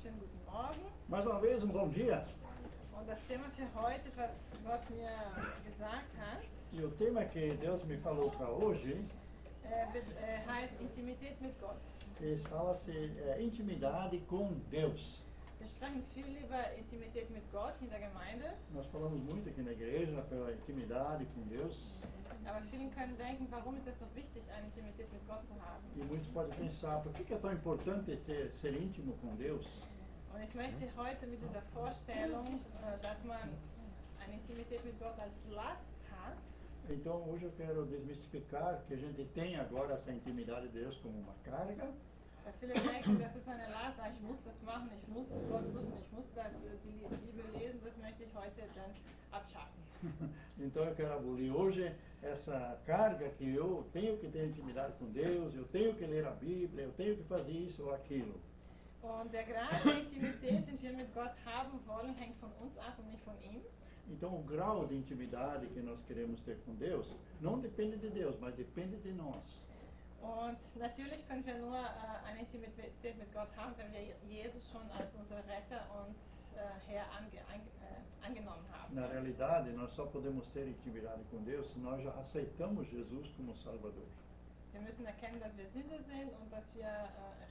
schönen guten Morgen. Mais uma vez, bom dia. Und das Thema für heute, was Gott mir gesagt hat, E o tema que Deus me falou para hoje, heißt Intimität mit Gott. fala-se intimidade com Deus. Wir sprechen viel über Intimität mit Gott in der Gemeinde, Nós falamos muito aqui na igreja pela intimidade com Deus. aber viele können denken, warum ist es so wichtig, eine Intimität mit Gott zu haben? E muitos podem pensar, por que é tão importante ser íntimo com Deus? Und ich möchte heute mit dieser Vorstellung, dass man eine Intimität mit Gott als Last hat, Então hoje eu quero desmistificar que a gente tem agora essa intimidade de Deus como uma carga. weil viele denken, das ist eine Last, ich muss das machen, ich muss Gott suchen, ich muss die Bibel lesen, das möchte ich heute dann abschaffen. Então eu quero abolir hoje essa carga que eu tenho que ter intimidade com Deus, eu tenho que ler a Bíblia, eu tenho que fazer isso ou aquilo. Und der Grad der Intimität, den wir mit Gott haben wollen, hängt von uns ab und nicht von ihm. Então o grau de intimidade que nós queremos ter com Deus não depende de Deus, mas depende de nós. Und natürlich können wir nur eine Intimität mit Gott haben, wenn wir Jesus schon als unser Retter und Herr angenommen haben. Na realidade, nós só podemos ter intimidade com Deus se nós já aceitamos Jesus como Salvador. Wir müssen erkennen, dass wir Sünder sind und dass wir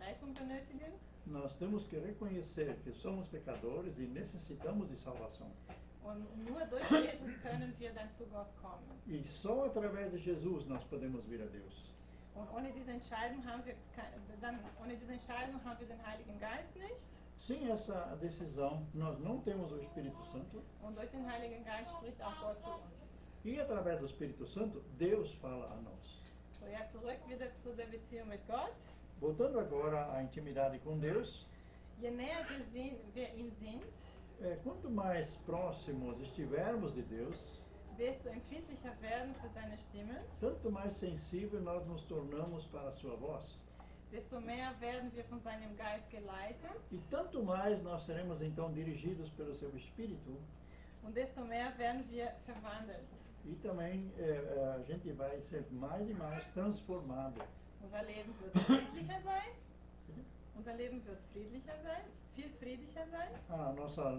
Rettung benötigen. Nós temos que reconhecer que somos pecadores e necessitamos de salvação. Und nur durch Jesus können wir dann zu Gott kommen. E só através de Jesus nós podemos vir a Deus. Und ohne diese Entscheidung haben wir den Heiligen Geist nicht. Sem essa decisão, nós não temos o Espírito Santo. Und durch den Heiligen Geist spricht auch Gott zu uns. E através do Espírito Santo, Deus fala a nós. So, jetzt zurück wieder zu der Beziehung mit Gott. Voltando agora à intimidade com Deus, Je näher wir ihm sind, quanto mais próximos estivermos de Deus, desto empfindlicher werden für seine Stimme, tanto mais sensível nós nos tornamos para a sua voz. desto mehr werden wir von seinem Geist geleitet E tanto mais nós seremos então dirigidos pelo seu Espírito. und desto mehr werden wir verwandelt. E também a gente vai ser mais e mais transformado. Unser Leben wird friedlicher sein. Unser Leben wird friedlicher sein, viel friedlicher sein. A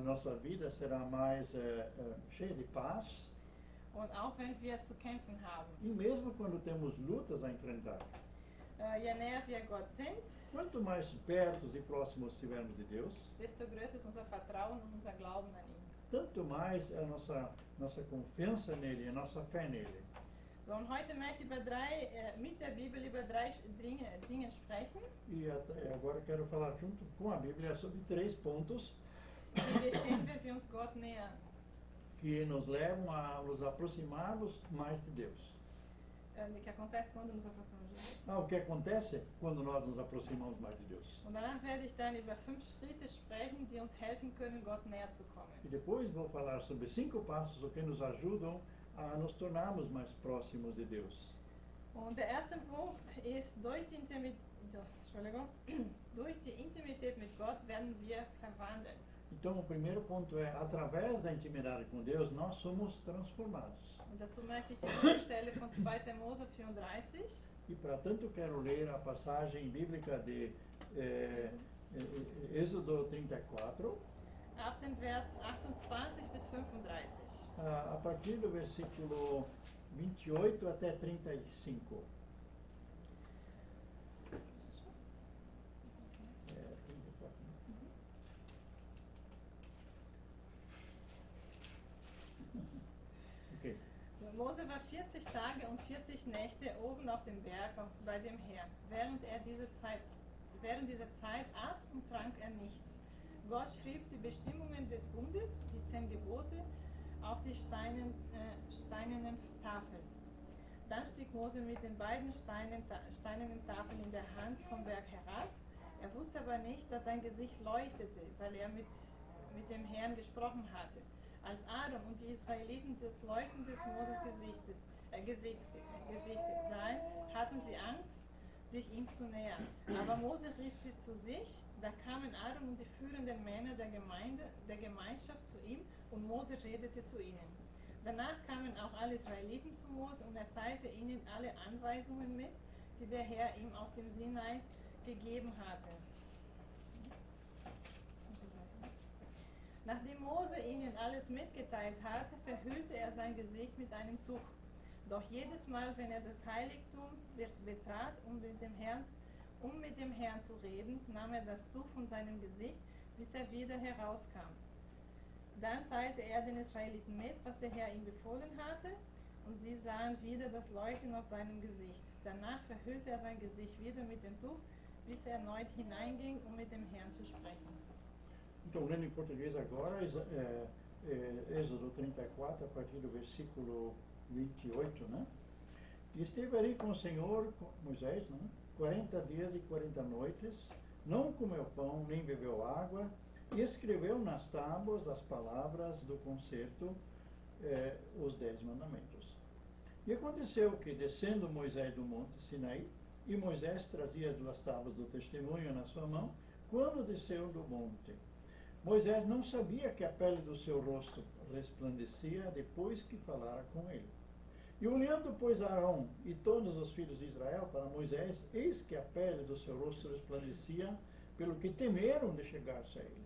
nossa vida será mais cheia de paz. Und auch wenn wir zu kämpfen haben. E mesmo quando temos lutas a enfrentar. Je näher wir Gott sind, Quanto mais perto e próximos estivermos de Deus, desto größer ist unser Vertrauen und unser Glauben an ihn. tanto mais a nossa confiança nele, a nossa fé nele. So, und heute möchte ich mit der Bibel über drei Dinge sprechen, E agora eu quero falar junto com a Bíblia sobre 3 pontos die geschehen, wenn wir uns Gott nähern. que nos levam a nos aproximarmos mais de Deus. Que acontece quando nos aproximamos de Deus. O que acontece quando nós nos aproximamos mais de Deus? Und danach werde ich dann über 5 Schritte sprechen, die uns helfen können, Gott näher zu kommen. E depois vou falar sobre 5 passos que nos ajudam a nos tornarmos mais próximos de Deus. Und der erste Punkt ist, durch die Intimität mit Gott werden wir verwandelt. Então, o primeiro ponto é, através da intimidade com Deus, nós somos transformados. Und dazu möchte ich die Bibelstelle von 2. Mose 34. E, para tanto, quero ler a passagem bíblica de Êxodo 34, Ab dem Vers 28 bis 35. a partir do versículo 28 até 35. 34. Okay. So, Mose war 40 Tage und 40 Nächte oben auf dem Berg bei dem Herrn. Während dieser Zeit aß und trank er nichts. Gott schrieb die Bestimmungen des Bundes, die 10 Gebote, auf die steinernen Tafeln. Dann stieg Mose mit den beiden steinernen Tafeln in der Hand vom Berg herab. Er wusste aber nicht, dass sein Gesicht leuchtete, weil er mit dem Herrn gesprochen hatte. Als Aaron und die Israeliten das Leuchten des Moses Gesichts sahen, hatten sie Angst, sich ihm zu nähern. Aber Mose rief sie zu sich, da kamen Aaron und die führenden Männer der Gemeinschaft zu ihm und Mose redete zu ihnen. Danach kamen auch alle Israeliten zu Mose und er teilte ihnen alle Anweisungen mit, die der Herr ihm auf dem Sinai gegeben hatte. Nachdem Mose ihnen alles mitgeteilt hatte, verhüllte er sein Gesicht mit einem Tuch. Doch jedes Mal, wenn er das Heiligtum betrat, um mit dem Herrn zu reden, nahm er das Tuch von seinem Gesicht, bis er wieder herauskam. Dann teilte er den Israeliten mit, was der Herr ihm befohlen hatte, und sie sahen wieder das Leuchten auf seinem Gesicht. Danach verhüllte er sein Gesicht wieder mit dem Tuch, bis er erneut hineinging, um mit dem Herrn zu sprechen. Então, lendo em português agora, Êxodo 34, a partir do versículo 28, né? E esteve ali com o Senhor, Moisés, né? 40 dias e 40 noites, não comeu pão, nem bebeu água, e escreveu nas tábuas as palavras do concerto, os 10 mandamentos. E aconteceu que, descendo Moisés do monte Sinaí, e Moisés trazia as 2 tábuas do testemunho na sua mão, quando desceu do monte. Moisés não sabia que a pele do seu rosto resplandecia depois que falara com ele. E olhando, pois, Arão e todos os filhos de Israel para Moisés, eis que a pele do seu rosto resplandecia, pelo que temeram de chegar-se a ele.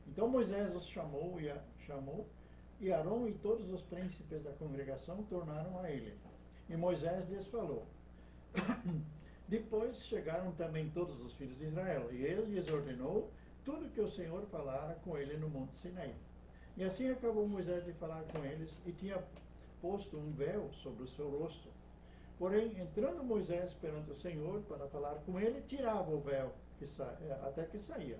Então Moisés os chamou, e Arão e todos os príncipes da congregação tornaram a ele. E Moisés lhes falou. Depois chegaram também todos os filhos de Israel, e ele lhes ordenou tudo que o Senhor falara com ele no monte Sinaí. E assim acabou Moisés de falar com eles, e tinha posto um véu sobre o seu rosto. Porém, entrando Moisés perante o Senhor para falar com ele, tirava o véu até que saía.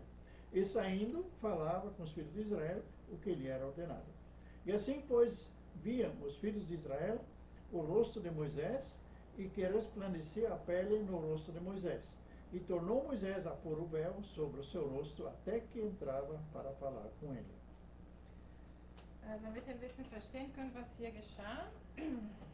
E saindo, falava com os filhos de Israel o que lhe era ordenado. E assim, pois, viam os filhos de Israel o rosto de Moisés, e que resplandecia a pele no rosto de Moisés. E tornou Moisés a pôr o véu sobre o seu rosto, até que entrava para falar com ele. Damit ihr ein bisschen verstehen könnt, was hier geschah.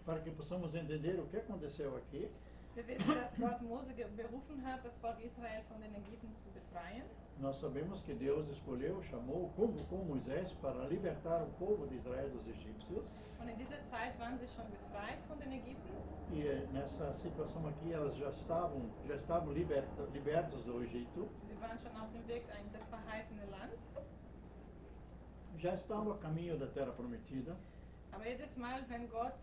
Para que possamos entender o que aconteceu aqui, Wir wissen, dass Gott Mose berufen hat, das Volk Israel von den Ägypten zu befreien. nós sabemos que Deus escolheu, chamou, convocou Moisés para libertar o povo de Israel dos egípcios. Und in dieser Zeit waren sie schon befreit von den Ägypten. E nessa situação aqui, elas já estavam libertos do Egito, Sie waren schon auf dem Weg in das verheißene Land. já estavam a caminho da Terra Prometida. Aber jedes Mal, wenn Gott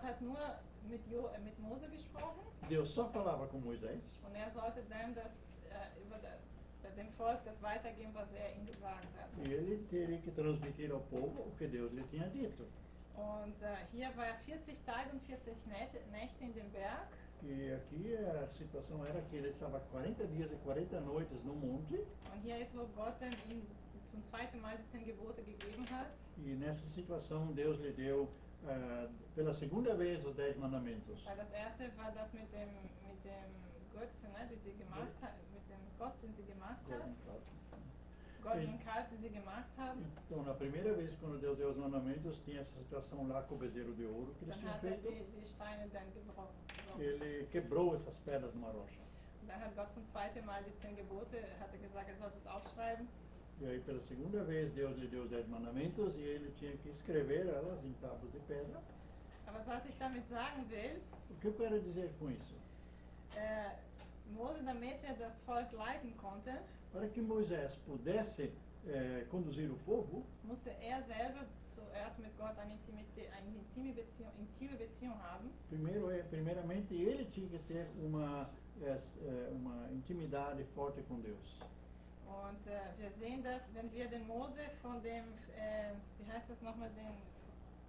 hat nur mit Mose gesprochen, Deus só falava com Moisés, und sollte dann dem Volk das weitergeben, was ihm gesagt hat. e ele teria que transmitir ao povo o que Deus lhe tinha dito. Und hier war er 40 Tage und 40 Nächte in dem Berg. E aqui a situação era que ele estava 40 dias e 40 noites no monte. Und hier ist, wo Gott dann ihm zum zweiten Mal die 10 Gebote gegeben hat. E nessa situação Deus lhe deu pela segunda vez os 10 mandamentos. Weil das erste war das mit dem Götze, ne, die sie gemacht hat, mit dem Gott, den sie gemacht hat. Goldenen Kalb, den sie gemacht haben. Então, na primeira vez, quando Deus deu os mandamentos, tinha essa situação lá com o bezerro de ouro que eles Dann tinham hat er feito. die Steine dann gebrochen. Ele quebrou essas pedras numa rocha. Dann hat Gott zum zweiten Mal die 10 Gebote, hat er gesagt, er sollte es aufschreiben. E aí, pela segunda vez, Deus lhe deu os 10 mandamentos e ele tinha que escrever elas em tábuas de pedra. Aber was ich damit sagen will, O que eu quero dizer com isso? Mose, damit er das Volk leiten konnte, Para que Moisés pudesse conduzir o povo, musste er selber zuerst mit Gott eine intime Beziehung haben. primeiramente, ele tinha que ter uma intimidade forte com Deus. Und wir sehen das, wenn wir den Mose von dem, wie heißt das nochmal, den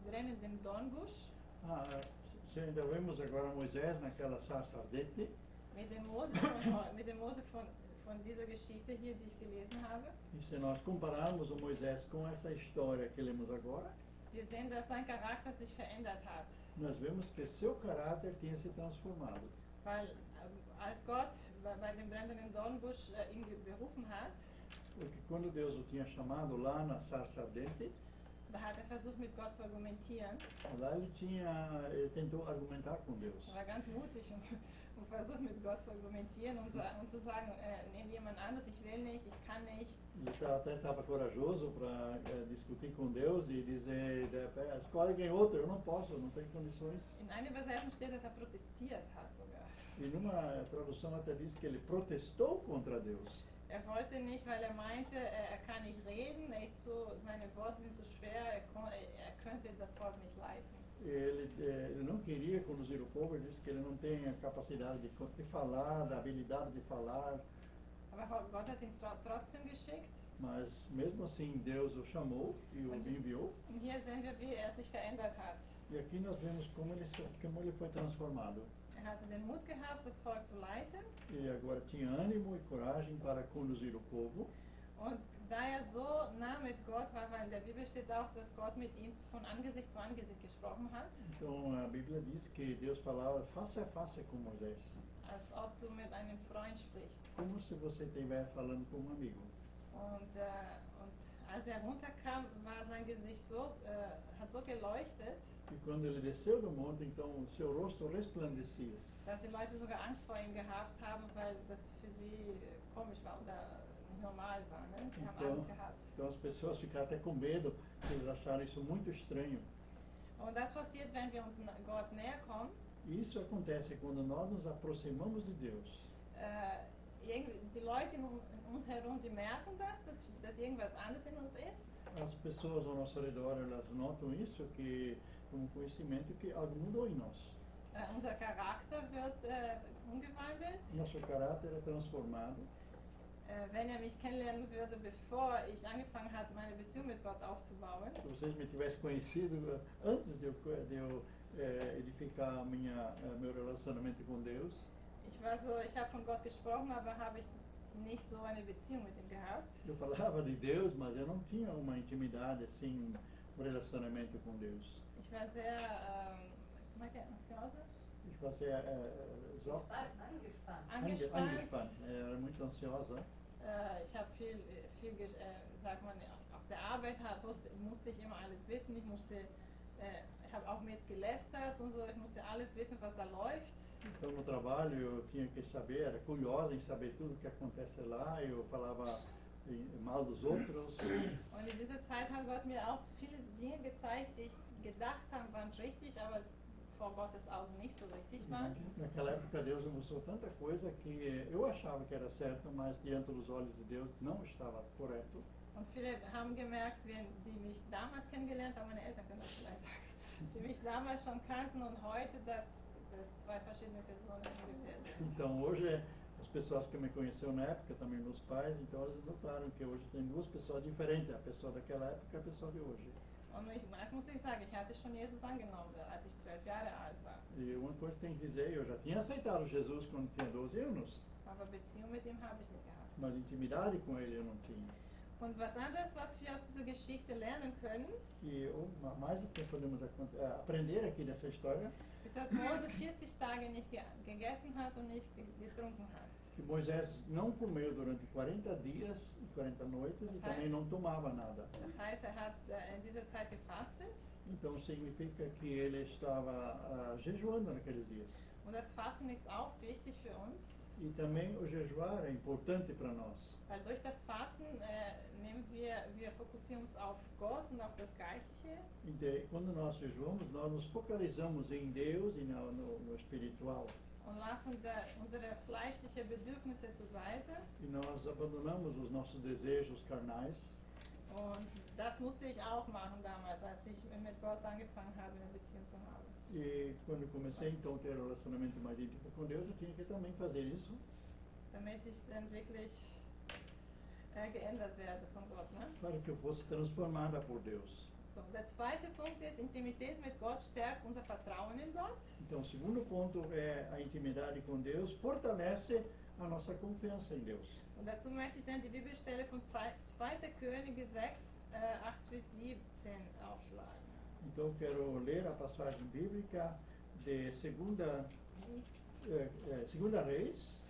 brennenden Dornbusch, Se ainda vemos agora Moisés naquela sarça ardente, mit dem Mose von dieser Geschichte hier, die ich gelesen habe, e se nós compararmos o Moisés com essa história que lemos agora, wir sehen, dass sein Charakter sich verändert hat. nós vemos que seu caráter tinha se transformado. Weil als Gott bei dem brennenden Dornbusch ihn berufen hat, Porque quando Deus o tinha chamado lá na sarça ardente, da hat er versucht, mit Gott zu argumentieren. lá ele tentou argumentar com Deus. Er war ganz mutig und versucht, mit Gott zu argumentieren und zu sagen, nehm jemand anderes, ich will nicht, ich kann nicht. Ele até estava corajoso para discutir com Deus e dizer, escolhe alguém outro, eu não posso, eu não tenho condições. In einer Übersetzung steht, dass er protestiert hat sogar. E numa tradução até diz que ele protestou contra Deus. Er wollte nicht, weil er meinte, er kann nicht reden, seine Worte sind zu schwer, er könnte das Volk nicht leiten. Ele não queria conduzir o povo, ele disse que ele não tem a capacidade de falar, da habilidade de falar. Aber Gott hat ihn zwar trotzdem geschickt. Mas mesmo assim Deus o chamou e o enviou. Und hier sehen wir, wie er sich verändert hat. E aqui nós vemos como ele foi transformado. Er hatte den Mut gehabt, das Volk zu leiten. E agora tinha ânimo e coragem para conduzir o povo. Und da er so nah mit Gott war, weil in der Bibel steht auch, dass Gott mit ihm von Angesicht zu Angesicht gesprochen hat. Então a Bíblia diz que Deus falava face a face com Moisés. Als ob du mit einem Freund sprichst. Como se você estivesse falando com um amigo. Und als er runterkam, war sein Gesicht hat so geleuchtet, E quando ele desceu do monte, então o seu rosto resplandecia. dass die Leute sogar Angst vor ihm gehabt haben, weil das für sie komisch war oder nicht normal war. Ne? Die haben Angst gehabt. Então as pessoas ficaram até com medo, porque eles acharam isso muito estranho. Und das passiert, wenn wir uns Gott näher kommen. E isso acontece quando nós nos aproximamos de Deus. Die Leute in uns herum, die merken dass irgendwas anderes in uns ist. As pessoas ao nosso redor, elas notam isso, que como conhecimento que algo mudou em nós. Unser Charakter wird umgewandelt. Nosso caráter é transformado. Wenn er mich kennenlernen würde, bevor ich angefangen habe, meine Beziehung mit Gott aufzubauen. Se vocês me tivessem conhecido antes de eu edificar meu relacionamento com Deus. Ich habe von Gott gesprochen, aber habe ich nicht so eine Beziehung mit ihm gehabt. Eu falava de Deus, mas eu não tinha uma intimidade assim, um relacionamento com Deus. Ich war sehr, como é que é, ansiosa? Ich war sehr angespannt. Era muito ansiosa. Ich habe viel sagt man, auf der Arbeit musste ich immer alles wissen. Ich habe auch mit gelästert und so. Ich musste alles wissen, was da läuft. Então no trabalho eu tinha que saber, era curiosa em saber tudo o que acontece lá. Eu falava mal dos outros. Und in dieser Zeit hat Gott mir auch viele Dinge gezeigt, die ich gedacht habe, waren richtig, aber vor Gottes Augen nicht so richtig waren. Naquela época Deus me mostrou tanta coisa que eu achava que era certo, mas diante dos olhos de Deus não estava correto. Und viele haben gemerkt, die mich damals kennengelernt haben, meine Eltern können das vielleicht sagen, die mich damals schon kannten und heute, dass zwei verschiedene Personen ungefähr sind. Então hoje as pessoas que me conheceram na época, também meus pais, então eles notaram que hoje tem duas pessoas diferentes, a pessoa daquela época e a pessoa de hoje. Und das muss ich sagen, ich hatte schon Jesus angenommen, als ich 12 Jahre alt war. E uma coisa que tem que dizer, eu já tinha aceitado Jesus quando tinha 12 anos. Aber Beziehung mit ihm habe ich nicht gehabt. Mas intimidade com ele eu não tinha. Und was anderes, was wir aus dieser Geschichte lernen können, E mais o que podemos aprender aqui dessa história, ist, dass Mose 40 Tage nicht gegessen hat und nicht getrunken hat. que Moisés não comeu durante 40 dias e 40 noites e também não tomava nada. Das heißt, hat in dieser Zeit gefastet. Então significa que ele estava jejuando naqueles dias. Und das Fasten ist auch wichtig für uns. E também o jejuar é importante para nós. Weil durch das Fasten wir fokussieren uns auf Gott und auf das Geistliche. E quando nós jejuamos, nós nos focalizamos em Deus e no espiritual. Und lassen unsere fleischlichen Bedürfnisse zur Seite. E nós abandonamos os nossos desejos carnais. Und das musste ich auch machen damals, als ich mit Gott angefangen habe, eine Beziehung zu haben. E quando comecei então a ter um relacionamento mais íntimo com Deus, eu tinha que também fazer isso. Damit ich dann wirklich geändert werde von Gott. Ne? Para que eu fosse transformada por Deus. So, der zweite Punkt ist, Intimität mit Gott stärkt unser Vertrauen in Gott. Então, o segundo ponto é a intimidade com Deus fortalece a nossa confiança em Deus. Und dazu möchte ich dann die Bibelstelle von 2. Könige 6, 8 bis 17 aufschlagen. Então, quero ler a passagem bíblica de Segunda Reis.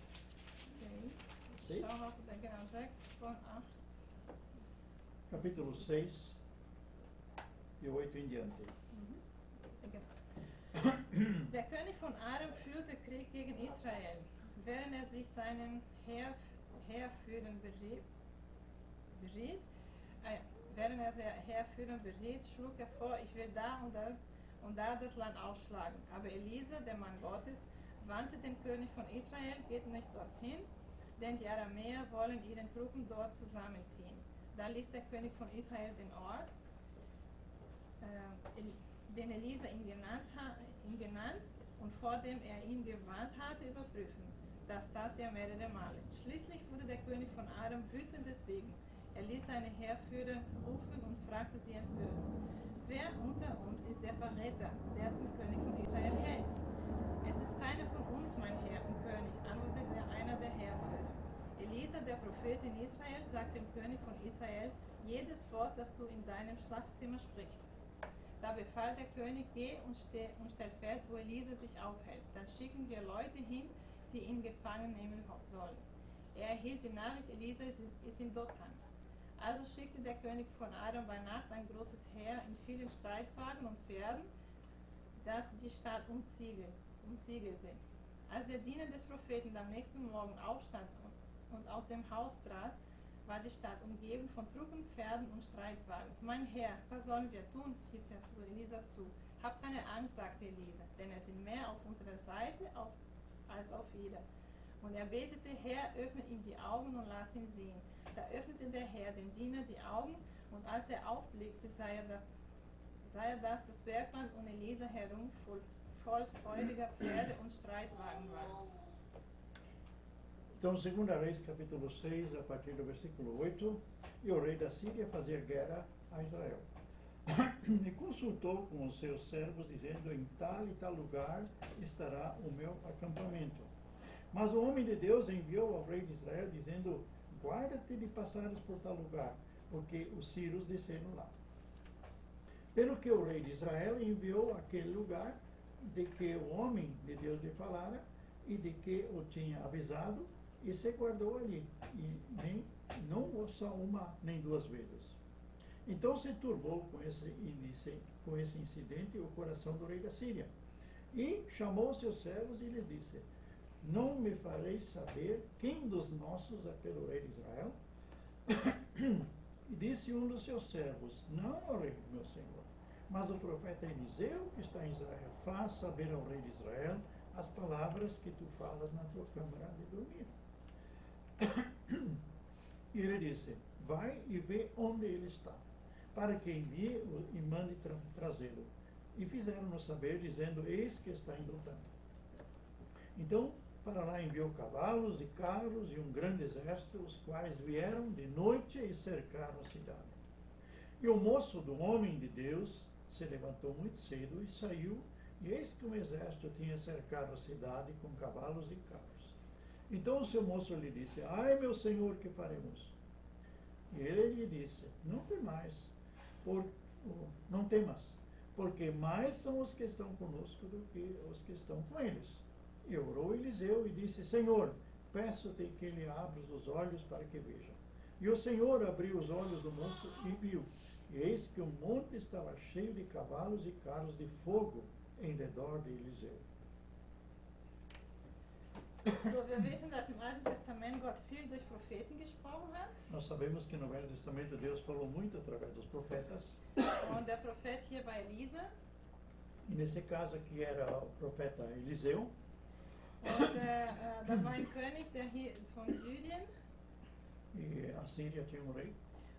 6. Schau mal, genau, 6 von 8. Capítulo 6, de 8 em diante. Der König von Aram führte Krieg gegen Israel. Während er sich seinen Heerführern beriet, schlug er vor, ich will da und da das Land aufschlagen. Aber Elisa, der Mann Gottes, warnte den König von Israel, geht nicht dorthin, denn die Aramäer wollen ihren Truppen dort zusammenziehen. Da ließ der König von Israel den Ort, den Elisa ihn genannt und vor dem er ihn gewarnt hatte, überprüfen. Das tat er mehrere Male. Schließlich wurde der König von Aram wütend deswegen. Er ließ seine Heerführer rufen und fragte sie empört: Wer unter uns ist der Verräter, der zum König von Israel hält? Es ist keiner von uns, mein Herr und König, antwortete einer der Heerführer. Elisa, der Prophet in Israel, sagt dem König von Israel jedes Wort, das du in deinem Schlafzimmer sprichst. Da befahl der König: Geh und stell fest, wo Elisa sich aufhält. Dann schicken wir Leute hin, die ihn gefangen nehmen sollen. Er erhielt die Nachricht, Elisa ist in Dothan. Also schickte der König von Aram bei Nacht ein großes Heer in vielen Streitwagen und Pferden, das die Stadt umsiegelte. Als der Diener des Propheten am nächsten Morgen aufstand und aus dem Haus trat, war die Stadt umgeben von Truppen, Pferden und Streitwagen. Mein Herr, was sollen wir tun? Rief er zu Elisa zu. Hab keine Angst, sagte Elisa, denn es sind mehr auf unserer Seite als auf ihrer. Und er betete: Herr, öffne ihm die Augen und lass ihn sehen. Da öffnete der Herr dem Diener die Augen, und als er aufblickte, sah er, dass das Bergland um Elisa herum voll feuriger Pferde und Streitwagen war. Então, 2 Reis, capítulo 6, a partir do versículo 8, e o rei da Síria fazia guerra a Israel. E consultou com os seus servos, dizendo: em tal e tal lugar estará o meu acampamento. Mas o homem de Deus enviou ao rei de Israel, dizendo: guarda-te de passares por tal lugar, porque os sírios desceram lá. Pelo que o rei de Israel enviou àquele lugar de que o homem de Deus lhe falara e de que o tinha avisado, e se guardou ali, e não só uma nem duas vezes. Então se turbou com esse incidente o coração do rei da Síria, e chamou seus servos e lhes disse: não me fareis saber quem dos nossos é pelo rei de Israel? E disse um dos seus servos: não, ó rei, meu senhor, mas o profeta Eliseu, que está em Israel, faz saber ao rei de Israel as palavras que tu falas na tua câmara de dormir. E ele disse: vai e vê onde ele está, para que envie e mande trazê-lo. E fizeram-nos saber, dizendo: eis que está em Dothan. Então, para lá enviou cavalos e carros e um grande exército, os quais vieram de noite e cercaram a cidade. E o moço do homem de Deus se levantou muito cedo e saiu, e eis que um exército tinha cercado a cidade com cavalos e carros. Então o seu moço lhe disse: ai, meu senhor, que faremos? E ele lhe disse: não temas, porque mais são os que estão conosco do que os que estão com eles. E orou Eliseu e disse: Senhor, peço-te que lhe abras os olhos para que veja. E o Senhor abriu os olhos do moço e viu. E eis que o monte estava cheio de cavalos e carros de fogo em redor de Eliseu. So, wir wissen, dass im Alten Testament Gott viel durch Propheten gesprochen hat. Nós sabemos que no Velho Testamento Deus falou muito através dos profetas. Und der Prophet hier bei Elisa. E nesse caso aqui era o profeta Eliseu. Und da war ein König von Syrien. E a Síria tinha um rei.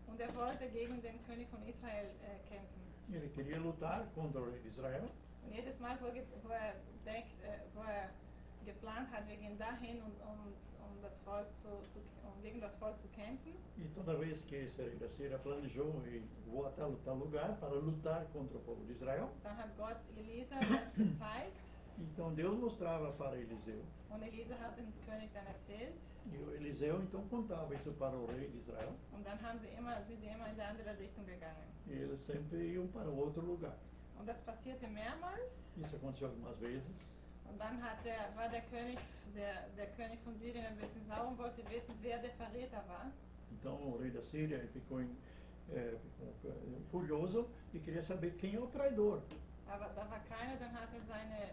Und er wollte gegen den König von Israel kämpfen. Ele queria lutar contra o rei de Israel. Und jedes Mal, wo er geplant hat, wir gehen dahin, gegen das Volk zu kämpfen. E toda vez que esse rei da Síria planejou e vou a tal lugar para lutar contra o povo de Israel. Dann hat Gott Elisa das gezeigt. Então Deus mostrava para Eliseu. Und Elisa hat dem König dann erzählt. E o Eliseu então contava isso para o rei de Israel. Und dann sind sie immer in die andere Richtung gegangen. E eles sempre iam para o outro lugar. Und das passierte mehrmals. Isso aconteceu algumas vezes. Und dann war der König von Syrien ein bisschen sauer und wollte wissen, wer der Verräter war. Então o rei da Síria ficou furioso e queria saber quem é o traidor. Aber da war keiner, dann hat er seine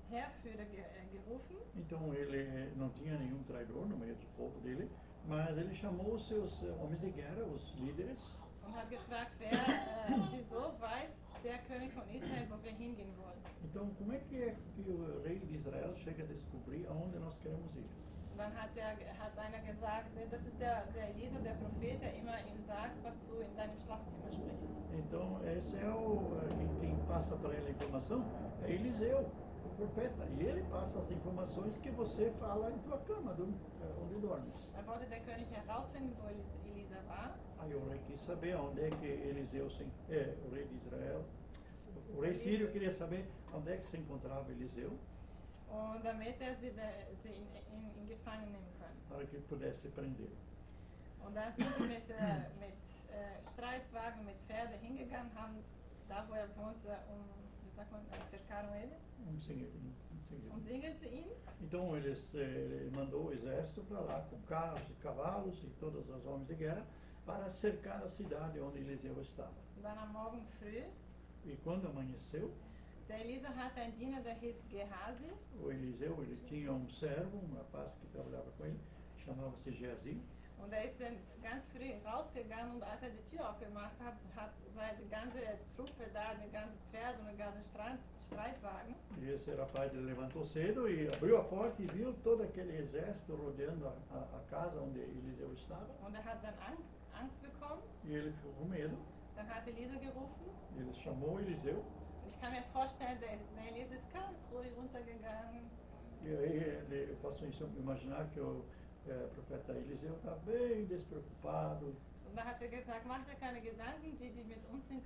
Heerführer gerufen. Então ele não tinha nenhum traidor no meio do povo dele, mas ele chamou os seus homens de guerra, os líderes. Und hat gefragt, wieso weiß der König von Israel, wo wir hingehen wollen. Então, como é que o rei de Israel chega a descobrir aonde nós queremos ir? Dann hat einer gesagt, ne, das ist der Elisa, der Prophet, der immer ihm sagt, was du in deinem Schlafzimmer sprichst. Então, esse é quem passa para ele a informação é Eliseu, o profeta. E ele passa as informações que você fala em tua cama, onde dormes. Dann wollte der König herausfinden, wo Elisa war. Aí o rei quis saber onde é que Eliseu, o rei de Israel, o rei sírio queria saber onde é que se encontrava Eliseu, Und damit sie in Gefangen nehmen können. para que ele pudesse prender. Und dann sind sie mit Streitwagen, mit Pferde hingegangen, haben da, wo er wohnte, wie sagt man, cercaram ele, umsingelte ihn. Então ele mandou o exército para lá com carros e cavalos e todas as homens de guerra para cercar a cidade onde Eliseu estava. Und dann am Morgen früh, E quando amanheceu, der Elisa hatte einen Diener, der hieß Gehazi. o Eliseu ele tinha um servo, um rapaz que trabalhava com ele, chamava-se Geazi. Und er ist dann ganz früh rausgegangen und als er die Tür aufgemacht hat, seine ganze Truppe da, die ganze Pferde und die ganze Streitwagen. E esse rapaz ele levantou cedo e abriu a porta e viu todo aquele exército rodeando a casa onde Eliseu estava. Und er hat dann Angst bekommen. E ele ficou com medo. Dann hat Elisa gerufen. Ele chamou Eliseu. Ich kann mir vorstellen, der Elisa ist ganz ruhig runtergegangen. E aí eu posso imaginar que o profeta Eliseu está bem despreocupado. Und da hat er gesagt, mach dir keine Gedanken, die mit uns sind,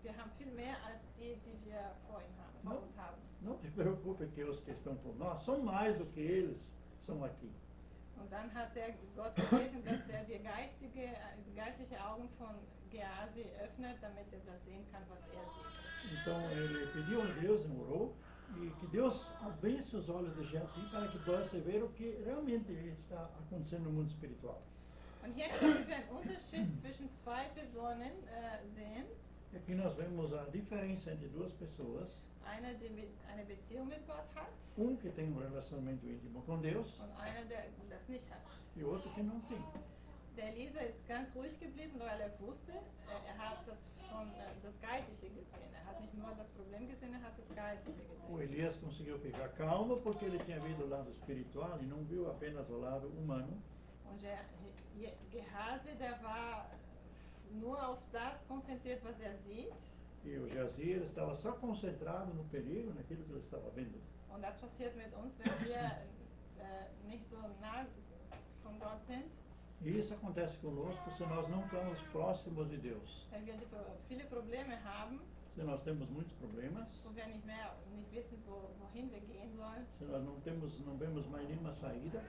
wir haben viel mehr als die wir vor uns haben. Não te preocupe que os que estão por nós são mais do que eles são aqui. Und dann hat er Gott gebeten, dass er die geistliche Augen von Gehazi öffnet, damit er das sehen kann, was er sieht. Então ele pediu a Deus, orou, e que Deus abrisse os olhos de Geazi para que possa ver o que realmente está acontecendo no mundo espiritual. Und hier können wir einen Unterschied zwischen zwei Personen sehen. Aqui nós vemos a diferença entre duas pessoas. Einer, die eine Beziehung mit Gott hat, Que tem um relacionamento íntimo com Deus, und einer, der das nicht hat. e outro que não tem. Der Elisa ist ganz ruhig geblieben, weil er wusste, er hat das schon das Geistliche gesehen. Er hat nicht nur das Problem gesehen, er hat das Geistliche O gesehen. Elias conseguiu ficar calmo porque ele tinha visto o lado espiritual e não viu apenas o lado humano. Und Gehazi, der war nur auf das konzentriert, was er sieht. E o Geazi ele estava só concentrado no perigo, naquilo que ele estava vendo. Und das passiert mit uns, wenn wir nicht so nah von Gott sind. E isso acontece conosco se nós não estamos próximos de Deus. Wenn wir viele Probleme haben, Se nós temos muitos problemas, wo wir nicht wissen, wohin wir gehen sollen. se nós não vemos mais nenhuma saída,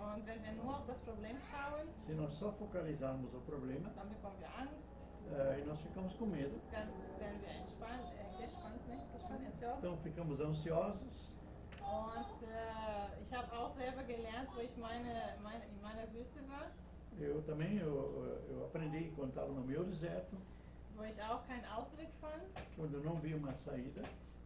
Und wenn wir nur auf das Problem schauen, se nós só focalizarmos o problema, dann bekommen wir Angst, e nós ficamos com medo. dann werden wir ansiosos. Então ficamos ansiosos. Und ich habe auch selber gelernt, wo ich in meiner Wüste war, Eu também eu aprendi quando estava no meu deserto, wo ich auch keinen Ausweg fand. quando eu não vi uma saída.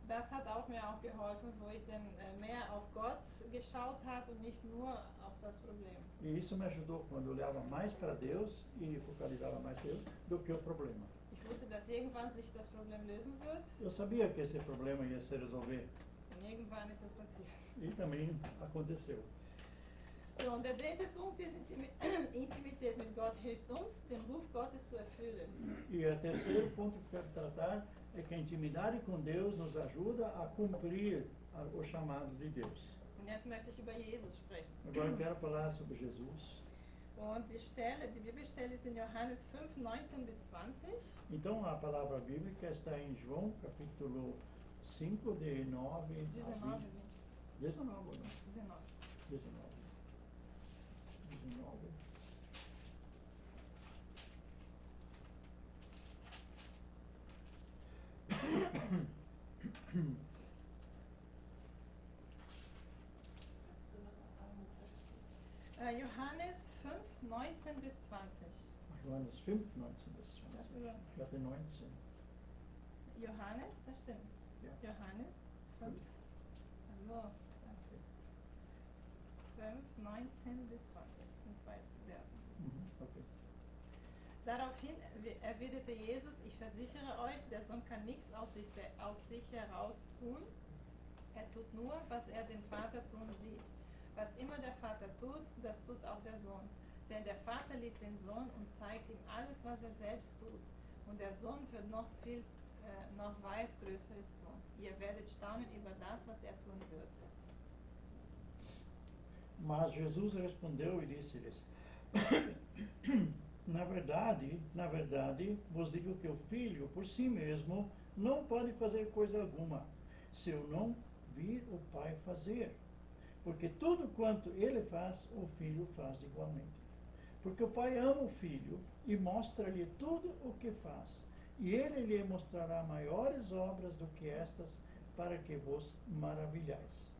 Das hat auch mir auch geholfen, wo ich dann mehr auf Gott geschaut habe und nicht nur auf das Problem. E isso me ajudou quando eu olhava mais para Deus e focalizava mais Deus do que o problema. Ich wusste, dass irgendwann sich das Problem lösen wird Eu sabia que esse problema ia se resolver und irgendwann ist es passiert. e também aconteceu. So, und der dritte Punkt ist, Intimität mit Gott hilft uns, den Ruf Gottes zu erfüllen. E o terceiro ponto que eu quero tratar é que a intimidade com Deus nos ajuda a cumprir o chamado de Deus. Und jetzt möchte ich über Jesus sprechen. Agora eu quero falar sobre Jesus. Und die Bibelstelle ist in Johannes 5, 19 bis 20. Então a palavra bíblica está em João capítulo 5, de 9 a 19, 20. 19, não? 19. 19. Johannes 5, 19 bis 20. Johannes 5, 19 bis 20. Das ist Ich hatte 19. Johannes, das stimmt. Ja. Johannes 5. So, danke. 5, 19 bis 20. Das sind zwei Versen. Okay. Daraufhin erwiderte Jesus, ich versichere euch, der Sohn kann nichts aus sich heraus tun. Er tut nur, was er den Vater tun sieht. Was immer der Vater tut, das tut auch der Sohn. Denn der Vater liebt den Sohn und zeigt ihm alles, was er selbst tut. Und der Sohn wird noch weit Größeres tun. Ihr werdet staunen über das, was er tun wird. Mas Jesus respondeu e disse-lhes: na verdade, vos digo que o filho, por si mesmo, não pode fazer coisa alguma, se eu não vir o Pai fazer. Porque tudo quanto ele faz, o filho faz igualmente. Porque o Pai ama o filho e mostra-lhe tudo o que faz. E ele lhe mostrará maiores obras do que estas, para que vos maravilhais.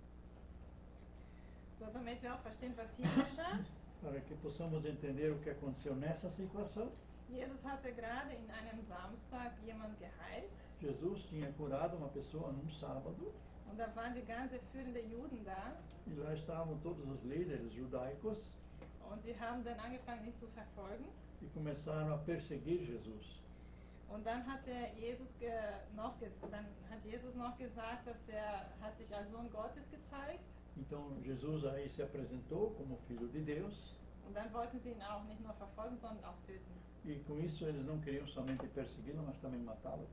So, damit wir auch verstehen, was hier geschah. Para que possamos entender o que aconteceu nessa situação. Jesus hatte gerade in einem Samstag jemand geheilt. Jesus tinha curado uma pessoa num sábado. Und da waren die ganze führenden Juden da. E lá estavam todos os líderes judaicos. Und sie haben dann angefangen, ihn zu verfolgen. E começaram a perseguir Jesus. Und dann hat Jesus noch gesagt, dass hat sich als Sohn Gottes gezeigt. Então Jesus aí se apresentou como filho de Deus. Und dann wollten sie ihn auch nicht nur verfolgen, sondern auch töten. E com isso eles não queriam somente persegui-lo, mas também matá-lo.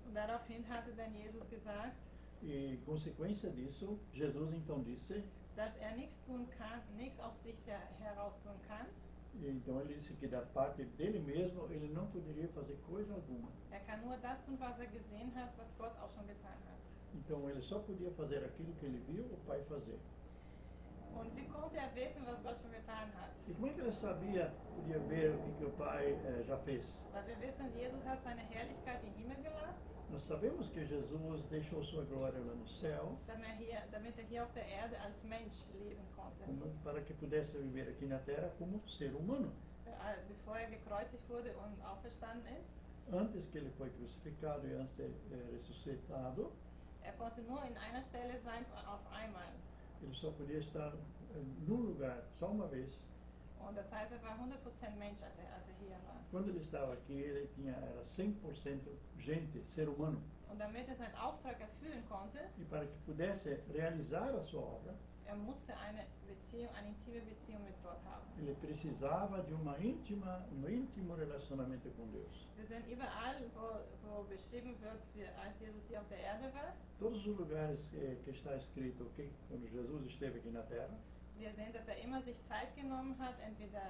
Und daraufhin hatte dann Jesus gesagt, E consequência disso, Jesus então disse, dass nichts tun kann, nichts aus sich heraus tun kann. e então ele disse que da parte dele mesmo ele não poderia fazer coisa alguma. Kann nur das tun, was gesehen hat, was Gott auch schon getan hat. Então ele só podia fazer aquilo que ele viu o Pai fazer. Und wie konnte wissen, was Gott schon getan hat? E como é que ele podia ver o que o Pai já fez? Weil wir wissen, Jesus hat seine Herrlichkeit im Himmel gelassen, Nós sabemos que Jesus deixou sua glória lá no céu, damit hier auf der Erde als Mensch leben konnte. para que pudesse viver aqui na Terra como ser humano. Bevor gekreuzigt wurde und auferstanden ist, Antes que ele foi crucificado e antes de ressuscitado, konnte nur in einer Stelle sein auf einmal. ele só podia estar num lugar, só uma vez. Und das heißt, war 100% Mensch, als hier war. Quando ele estava aqui, ele era 100% gente, ser humano. Und damit seinen Auftrag erfüllen konnte, E para que pudesse realizar a sua obra, musste eine intime Beziehung mit Gott haben. ele precisava de um íntimo relacionamento com Deus. Wir sehen überall, wo beschrieben wird, als Jesus hier auf der Erde war. Todos os lugares que está escrito que quando Jesus esteve aqui na Terra, Wir sehen, dass immer sich Zeit genommen hat, entweder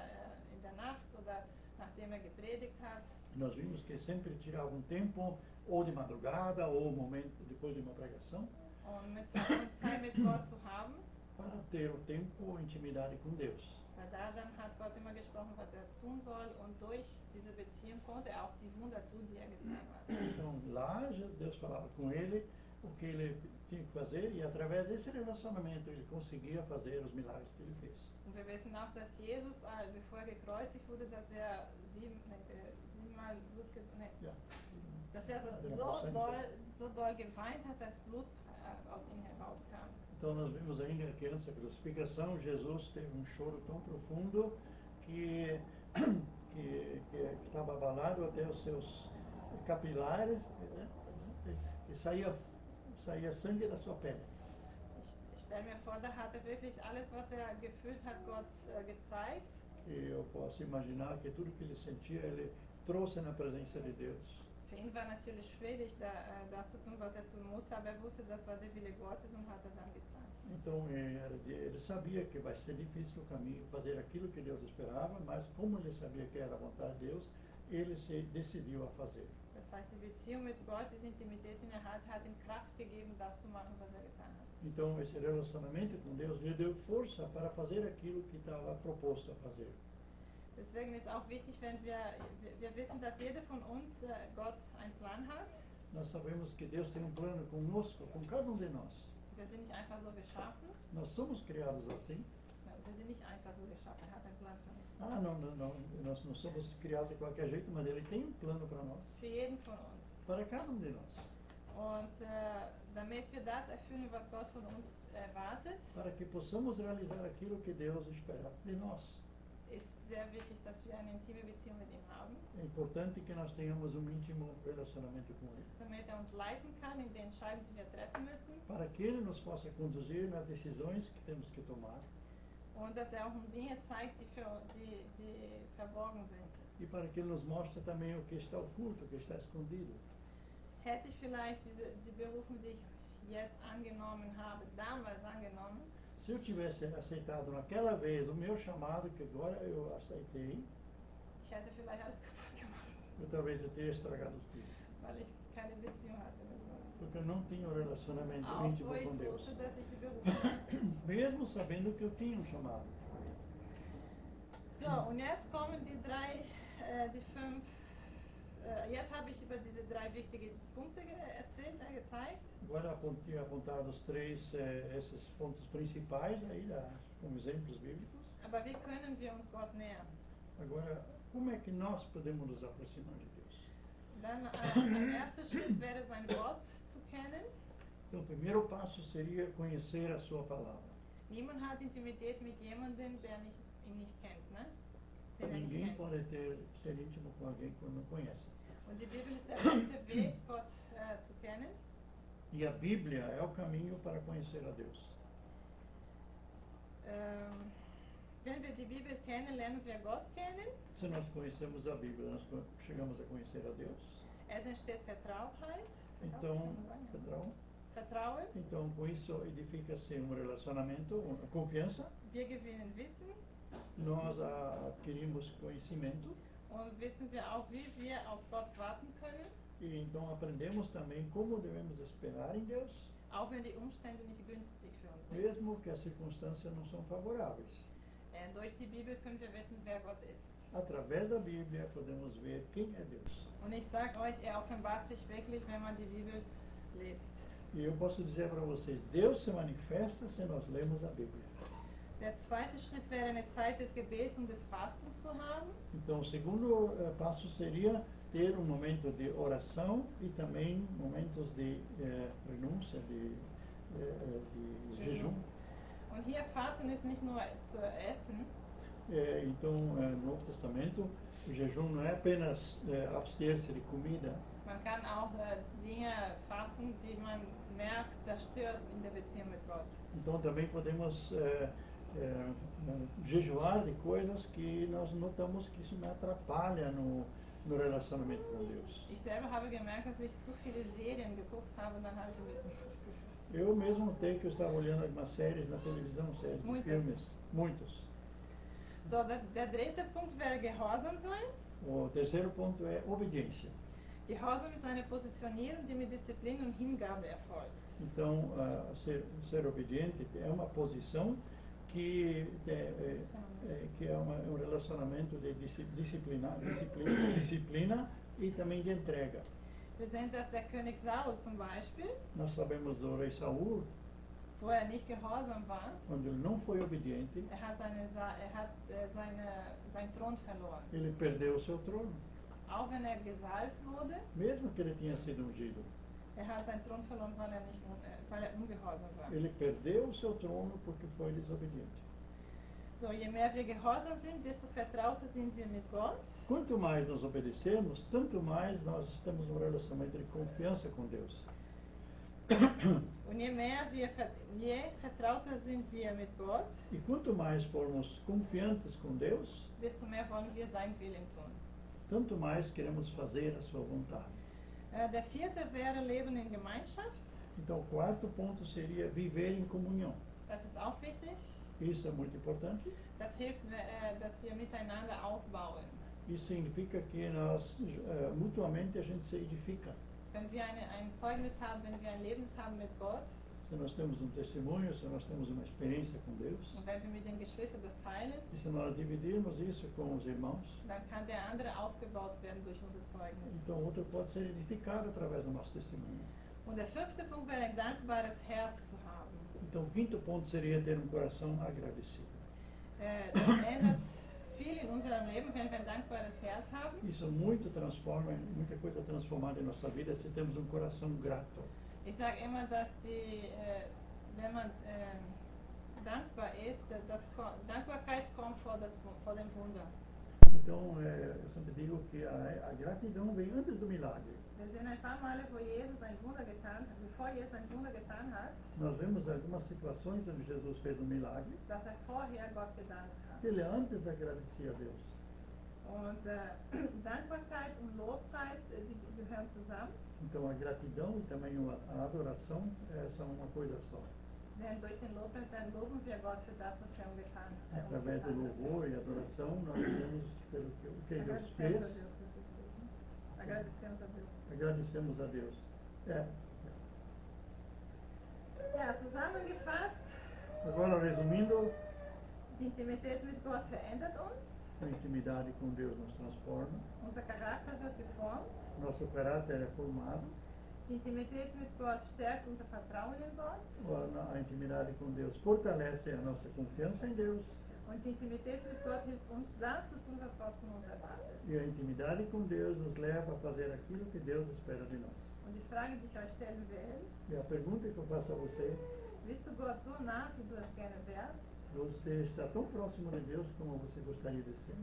in der Nacht oder nachdem gepredigt hat. nós vimos que sempre tirava um tempo, ou de madrugada, ou um momento depois de uma pregação, Und Zeit mit Gott zu haben. para ter o tempo, intimidade com Deus. Weil dann hat Gott immer gesprochen, was tun soll, und durch diese Beziehung konnte auch die Wunder tun, die getan hat. Então lá Deus falava com ele o que ele tinha que fazer e através desse relacionamento ele conseguia fazer os milagres que ele fez. Und wir wissen auch, dass Jesus, bevor gekreuzigt wurde, dass siebenmal Blut, Ja. dass so doll geweint hat, dass Blut aus ihm herauskam. Então nós vimos ainda que antes da crucificação Jesus teve um choro tão profundo que estava abalado até os seus capilares, né? E saía sangue da sua pele. Ich stelle mir vor, da hat wirklich alles, was gefühlt hat, Gott gezeigt. E eu posso imaginar que tudo que ele sentia ele trouxe na presença de Deus. Für ihn war natürlich schwierig, das zu tun, was tun musste, aber wusste, das war der Wille Gottes und hat dann getan. Então ele sabia que vai ser difícil o caminho fazer aquilo que Deus esperava, mas como ele sabia que era a vontade de Deus, ele se decidiu a fazer. Das heißt, die Beziehung mit Gott, diese Intimität, die hat ihm Kraft gegeben, das zu machen, was getan hat. Então esse relacionamento com Deus lhe deu força para fazer aquilo que estava proposto a fazer. Deswegen ist auch wichtig, wenn wir wissen, dass jeder von uns Gott einen Plan hat. Nós sabemos que Deus tem um plano conosco, com cada um de nós. Wir sind nicht einfach so geschaffen. Nós somos criados assim. Wir sind nicht einfach so geschaffen. Er hat einen Plan für uns. Nós não somos criados de qualquer jeito, mas Ele tem um plano para nós. Für jeden von uns. Para cada um de nós. Und damit wir das erfüllen, was Gott von uns erwartet, para que possamos realizar aquilo que Deus espera de nós. ist sehr wichtig, dass wir eine intime Beziehung mit ihm haben. É importante que nós tenhamos um íntimo relacionamento com Ele. Damit uns leiten kann in den Entscheidungen, die wir treffen müssen. Para que Ele nos possa conduzir nas decisões que temos que tomar. Und dass er auch Dinge zeigt, die verborgen sind. E para que Ele nos mostre também o que está oculto, o que está escondido. Hätte ich vielleicht die Berufung, die ich jetzt angenommen habe, damals angenommen, Se eu tivesse aceitado naquela vez o meu chamado, que agora eu aceitei, ich hätte vielleicht alles kaputt gemacht, eu talvez eu teria estragado tudo. weil ich keine Beziehung hatte mit Gott. Porque eu não tinha um relacionamento Auch íntimo wo ich com Deus. wusste, dass ich die Berufung hatte. Mesmo sabendo que eu tinha um chamado. So, und jetzt kommen die fünf, jetzt habe ich über diese 3 wichtige Punkte gezeigt. Agora tinha apontado esses pontos principais aí, como exemplos bíblicos. Aber wie können wir uns Gott nähern? Agora, como é que nós podemos nos aproximar de Deus? Dann ein erster Schritt wäre, sein Wort zu kennen. Então, o primeiro passo seria conhecer a sua palavra. Niemand hat Intimität mit jemandem, der ihn nicht kennt, ne? Den er nicht Ninguém kennt. pode ser íntimo com alguém que não conhece. Und die Bibel ist der beste Weg, Gott zu kennen. E a Bíblia é o caminho para conhecer a Deus. Wenn wir die Bibel kennen, lernen wir Gott kennen. Se nós conhecemos a Bíblia, nós chegamos a conhecer a Deus. Es entsteht Vertrautheit. Então, Vertrauen. Então, com isso edifica-se um relacionamento, uma confiança. Wir gewinnen Wissen. Nós adquirimos conhecimento. Und wissen wir auch, wie wir auf Gott warten können. E então aprendemos também como devemos esperar em Deus. Auch wenn die Umstände nicht günstig für uns sind. Mesmo que as circunstâncias não são favoráveis. Durch die Bibel können wir wissen, wer Gott ist. Através da Bíblia podemos ver quem é Deus. Und ich sage euch, er offenbart sich wirklich, wenn man die Bibel liest. E eu posso dizer para vocês, Deus se manifesta se nós lemos a Bíblia. Der zweite Schritt wäre, eine Zeit des Gebets und des Fastens zu haben. Então, o segundo passo seria ter momento de oração e também momentos de renúncia, de jejum. Und hier Fasten ist nicht nur zu essen. Então, no Novo Testamento, o jejum não é apenas abster-se de comida. Man kann auch Dinge fasten, die man merkt, das stört in der Beziehung mit Gott. Então, também podemos jejuar de coisas que nós notamos que isso me atrapalha no relacionamento com Deus. Ich selber habe gemerkt, dass ich zu viele Serien geguckt habe, und dann habe ich ein bisschen aufgehört. Eu mesmo notei que eu estava olhando algumas séries na televisão, séries de filmes. Muitos. So, der dritte Punkt wäre Gehorsam sein. O terceiro ponto é obediência. Gehorsam ist eine Positionierung, die mit Disziplin und Hingabe erfolgt. Então, ser obediente é uma posição que é um relacionamento de disciplina e também de entrega. Wir sehen, dass der König Saul zum Beispiel, Nós sabemos do rei Saul, wo er nicht gehorsam war, quando ele não foi obediente, hat seinen Thron verloren. ele perdeu o seu trono, Auch wenn er gesalbt wurde, mesmo que ele tinha sido ungido. hat seinen Thron verloren, weil er ungehorsam war. Ele perdeu o seu trono porque foi desobediente. So, je mehr wir gehorsam sind, desto vertrauter sind wir mit Gott. Quanto mais nós obedecemos, tanto mais nós temos um relacionamento de confiança com Deus. Und je vertrauter sind wir mit Gott, E quanto mais formos confiantes com Deus, desto mehr wollen wir sein Willen tun. tanto mais queremos fazer a sua vontade. Der vierte wäre Leben in Gemeinschaft. Então, o quarto ponto seria viver em comunhão. Das ist auch wichtig. Isso é muito importante. Das hilft, dass wir miteinander aufbauen. Isso significa que nós, mutuamente, a gente se edifica. Wenn wir ein Zeugnis haben, wenn wir ein Leben haben mit Gott, Se nós temos um testemunho, se nós temos uma experiência com Deus, und wenn wir mit den Geschwistern das teilen, e se nós dividirmos isso com os irmãos, dann kann der andere aufgebaut werden durch unser Zeugnis. então o outro pode ser edificado através do nosso testemunho. Und der fünfte Punkt wäre, ein dankbares Herz zu haben. Então, o quinto ponto seria ter um coração agradecido. Das ändert viel in unserem Leben, wenn wir ein dankbares Herz haben. Isso muita coisa transformada em nossa vida se temos um coração grato. Ich sage immer, dass wenn man dankbar ist, Dankbarkeit kommt vor dem Wunder. Então, eu sempre digo que a gratidão vem antes do milagre. Wir sehen ein paar Male, wo Jesus ein Wunder getan hat, bevor Jesus ein Wunder getan hat, Nós vemos algumas situações onde Jesus fez um milagre, dass vorher Gott gedankt hat. que ele antes agradecia a Deus. Und Dankbarkeit und Lobpreis, die gehören zusammen. Então, a gratidão e também a adoração são uma coisa só. Denn durch den Lobpreis dann loben wir Gott für das, was er getan hat. Através do louvor e adoração, nós temos pelo que Deus fez, Agradecemos a Deus. agradecemos a Deus. Ja, zusammengefasst, Agora, resumindo, die Intimität mit Gott verändert uns, a intimidade com Deus nos transforma, unser Charakter wird geformt, nosso caráter é formado, die Intimität mit Gott stärkt unser Vertrauen in Gott a intimidade com Deus fortalece a nossa confiança em Deus, und die Intimität mit Gott hilft uns, das zu tun, was Gott von uns erwartet. e a intimidade com Deus nos leva a fazer aquilo que Deus espera de nós. Und die Frage, die ich euch stellen will, E a pergunta que eu faço a você: bist du Gott so nah, wie du es gerne wärst? você está tão próximo de Deus como você gostaria de ser?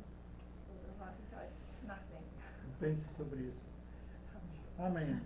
Oder was ich euch nachdenken? Pense sobre isso. Amém.